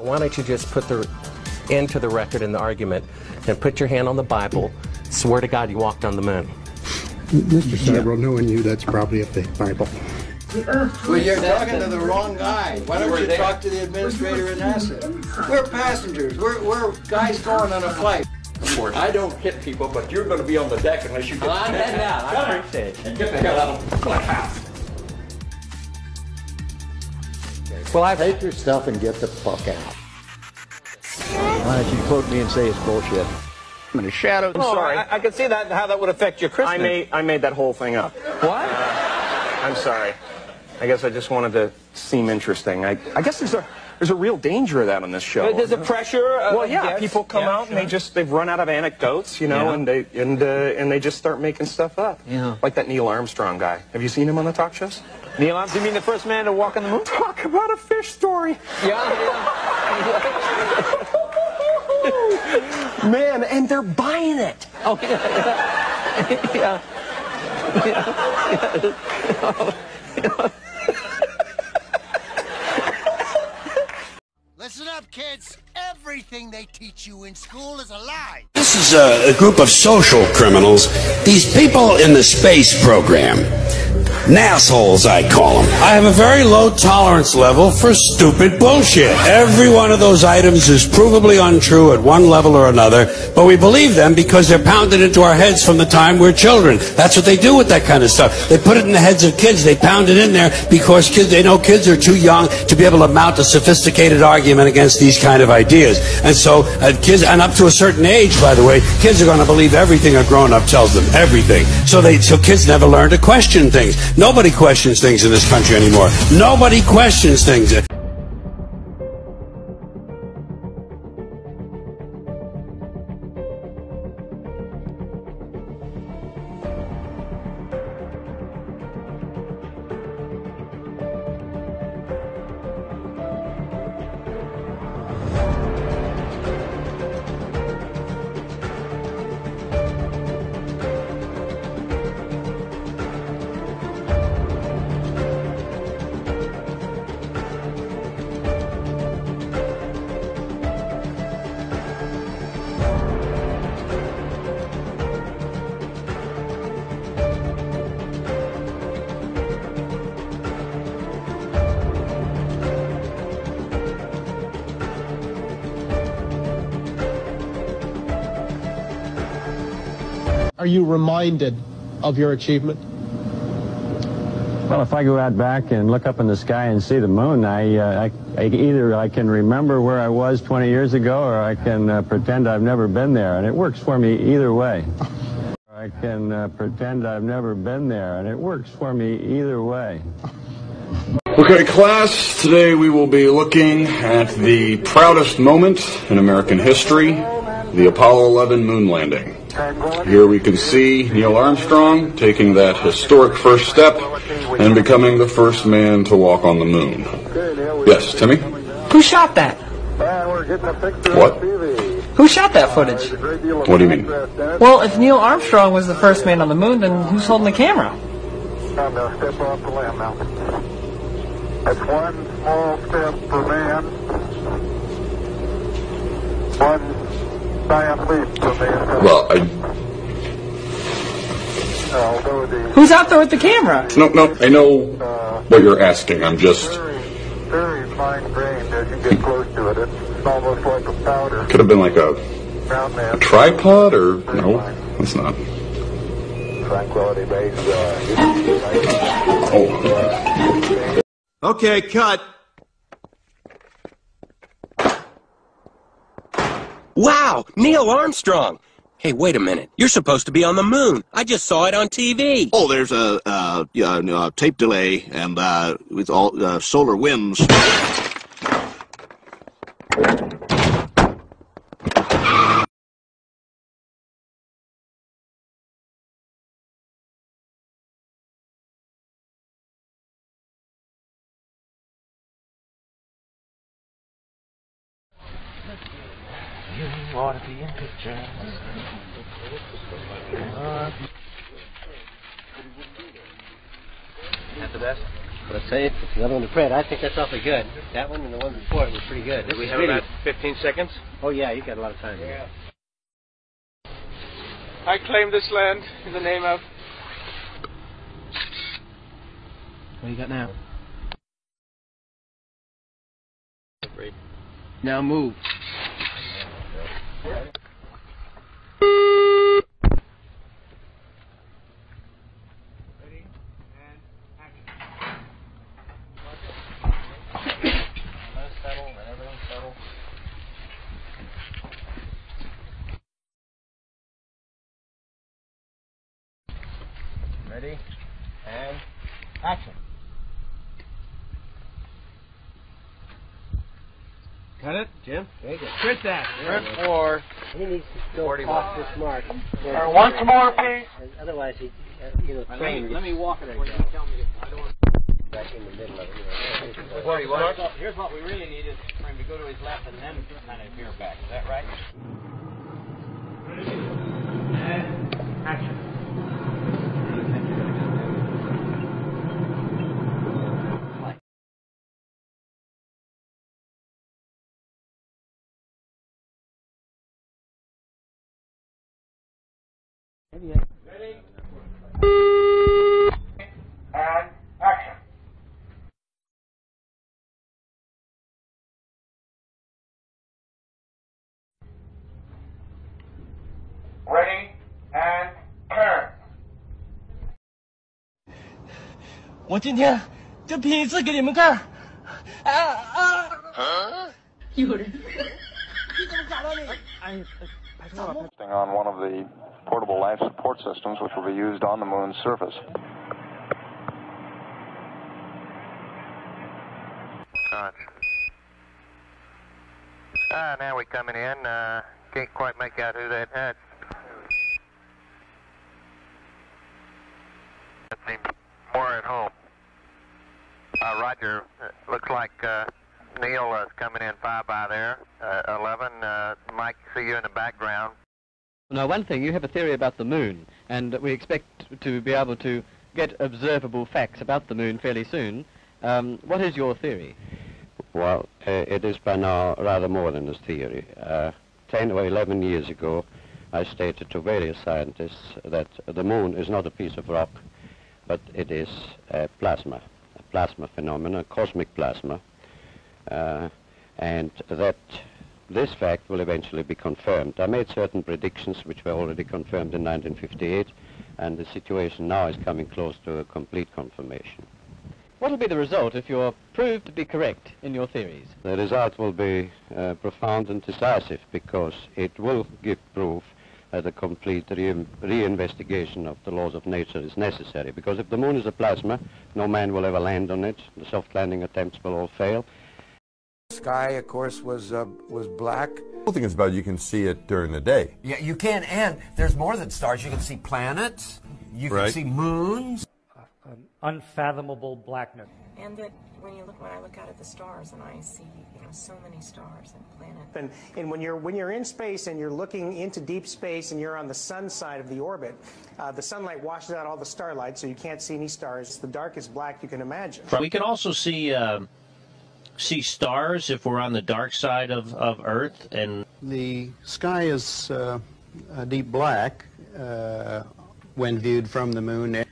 Why don't you just put the end to the record in the argument and put your hand on the Bible, swear to God you walked on the moon. Mr. Seibel, knowing you, that's probably a fake Bible. Well, you're talking to the wrong guy. Why don't you talk to the administrator at NASA? We're passengers. We're guys going on a flight. Of course, I don't hit people, but you're going to be on the deck unless you get I'm heading out. I appreciate it. and get the hell out of my house. Well, take your stuff and get the fuck out. Why don't you quote me and say it's bullshit? I'm in the shadows. I'm sorry. I can see that how that would affect your Christmas. I made that whole thing up. What? I'm sorry. I guess I just wanted to seem interesting. I guess there's a real danger of that on this show. There's a pressure. Well, yeah, people come out and they've run out of anecdotes, you know, and they just start making stuff up. Yeah. Like that Neil Armstrong guy. Have you seen him on the talk shows? Neil Armstrong, you mean the first man to walk on the moon? Talk about a fish story. Man, and they're buying it. Oh, yeah. Listen up, kids. Everything they teach you in school is a lie. This is a group of social criminals. These people in the space program. Nassholes, I call them. I have a very low tolerance level for stupid bullshit. Every one of those items is provably untrue at one level or another, but we believe them because they're pounded into our heads from the time we're children. That's what they do with that kind of stuff. They put it in the heads of kids. They pound it in there because they know kids are too young to be able to mount a sophisticated argument against these kind of ideas. And so kids, and up to a certain age, by the way, kids are going to believe everything a grown-up tells them, everything. So kids never learn to question things. Nobody questions things in this country anymore. Nobody questions things. Are you reminded of your achievement? Well, if I go out back and look up in the sky and see the moon, either I can remember where I was 20 years ago, or I can pretend I've never been there, and it works for me either way. I can pretend I've never been there, and it works for me either way. Okay, class, today we will be looking at the proudest moment in American history, the Apollo 11 moon landing. Here we can see Neil Armstrong taking that historic first step and becoming the first man to walk on the moon. Yes, Timmy? Who shot that? What? Who shot that footage? What do you mean? Well, if Neil Armstrong was the first man on the moon, then who's holding the camera? I'm going to step off the limb now. That's one small step for man, one giant leap for mankind. Well, Who's out there with the camera? No, I know what you're asking. I'm just... Very fine-grained as you get close to it. It's almost like a powder. Could have been like a tripod, or... No, it's not. Tranquility Base. Oh. Okay, cut. Wow, Neil Armstrong. Hey, wait a minute. You're supposed to be on the moon. I just saw it on TV. Oh, there's a tape delay and with all solar winds. You ought to be in pictures. Not the best? Let's say it's another one to print. I think that's awfully good. That one and the one before it was pretty good. Do we have about 15 seconds? Oh yeah, you got a lot of time. Yeah. I claim this land in the name of... What do you got now? Now move. Ready? And action. Got it? Jim? Very good. Print that. Print for... He needs to go off this mark. Once more, please. Otherwise, he, let me walk it again. Tell me I don't want back in the middle of it. Here's what we really need is for him to go to his left and then kind of veer back. Is that right? And action. Ready? And action. Ready and turn. 我今天就拼一次给你们看。有人，你怎么找到的？哎，拜托了。 On one of the portable life support systems which will be used on the moon's surface. Now we're coming in. Can't quite make out who that had. That seems more at home. Roger. Looks like Neil is coming in 5 by there. 11. Mike, see you in the background. Now, one thing, you have a theory about the moon, and we expect to be able to get observable facts about the moon fairly soon. What is your theory? Well, it is by now rather more than a theory. 10 or 11 years ago, I stated to various scientists that the moon is not a piece of rock, but it is a plasma phenomenon, a cosmic plasma, and that this fact will eventually be confirmed. I made certain predictions which were already confirmed in 1958, and the situation now is coming close to a complete confirmation. What will be the result if you're proved to be correct in your theories? The result will be profound and decisive, because it will give proof that a complete reinvestigation of the laws of nature is necessary. Because if the moon is a plasma, no man will ever land on it. The soft landing attempts will all fail. The sky, of course, was black. The cool thing is about you can see it during the day. Yeah, you can, and there's more than stars. You can see planets. You can see moons. An unfathomable blackness. And that when I look out at the stars and I see, so many stars and planets. And when you're in space and you're looking into deep space and you're on the sun side of the orbit, the sunlight washes out all the starlight, so you can't see any stars. It's the darkest black you can imagine. We can also see stars if we're on the dark side of Earth, and the sky is a deep black when viewed from the moon.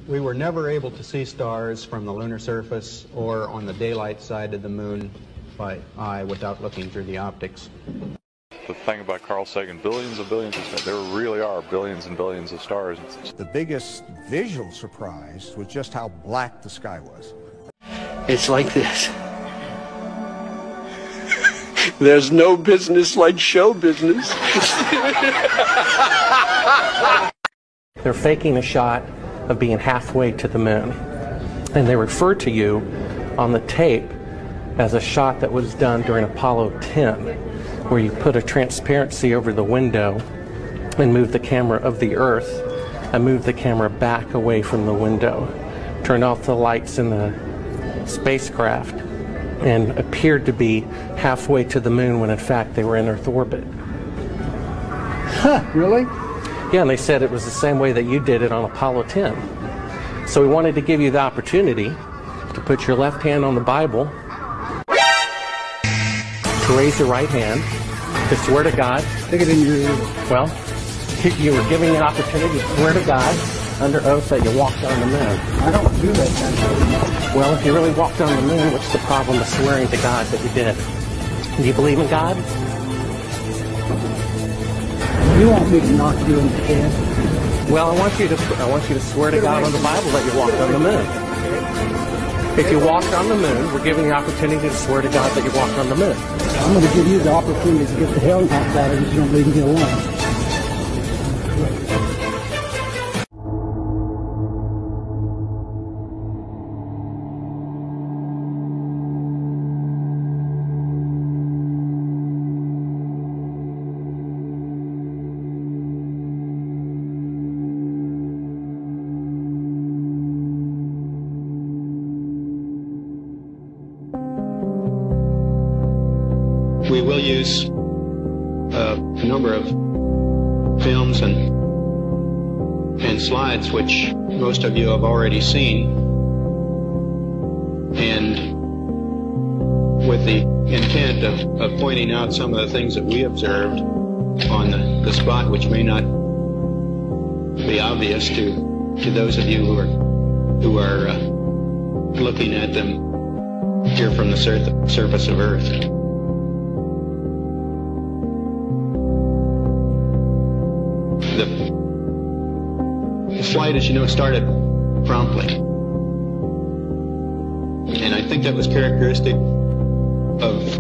We were never able to see stars from the lunar surface or on the daylight side of the moon by eye without looking through the optics. The thing about Carl Sagan, billions of stars, there really are billions and billions of stars. The biggest visual surprise was just how black the sky was. It's like this. There's no business like show business. They're faking a shot of being halfway to the moon. And they refer to you on the tape as a shot that was done during Apollo 10, where you put a transparency over the window and move the camera of the Earth and move the camera back away from the window, turned off the lights in the spacecraft, and appeared to be halfway to the moon when in fact they were in Earth orbit. Huh, really? Yeah, and they said it was the same way that you did it on Apollo 10. So we wanted to give you the opportunity to put your left hand on the Bible, to raise your right hand, to swear to God. Stick it in your ear. Well, you were giving an opportunity to swear to God under oath that you walked on the moon. I don't do that kind of thing. Well, if you really walked on the moon, what's the problem of swearing to God that you did? Do you believe in God? You want me to knock you in the head? Well, I want you to swear to God on the Bible that you walked on the moon. If you walked on the moon, we're giving you the opportunity to swear to God that you walked on the moon. I'm going to give you the opportunity to get the hell knocked out of you if you don't leave me alone. We will use a number of films and slides which most of you have already seen, and with the intent of pointing out some of the things that we observed on the spot which may not be obvious to those of you who are looking at them here from the surface of Earth. The flight, as you know, started promptly. And I think that was characteristic of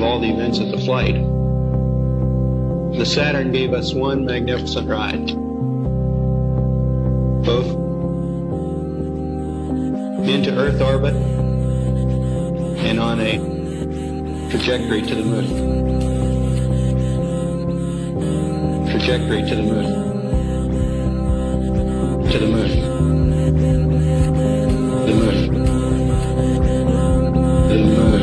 all the events of the flight. The Saturn gave us one magnificent ride. Both into Earth orbit and on a trajectory to the moon. Trajectory to the moon. To the moon. The moon. The moon.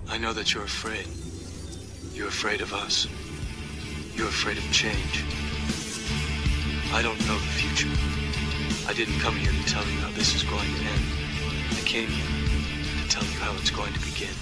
I know that you're afraid. You're afraid of us. You're afraid of change. I don't know the future. I didn't come here to tell you how this is going to end. I came here to tell you how it's going to begin.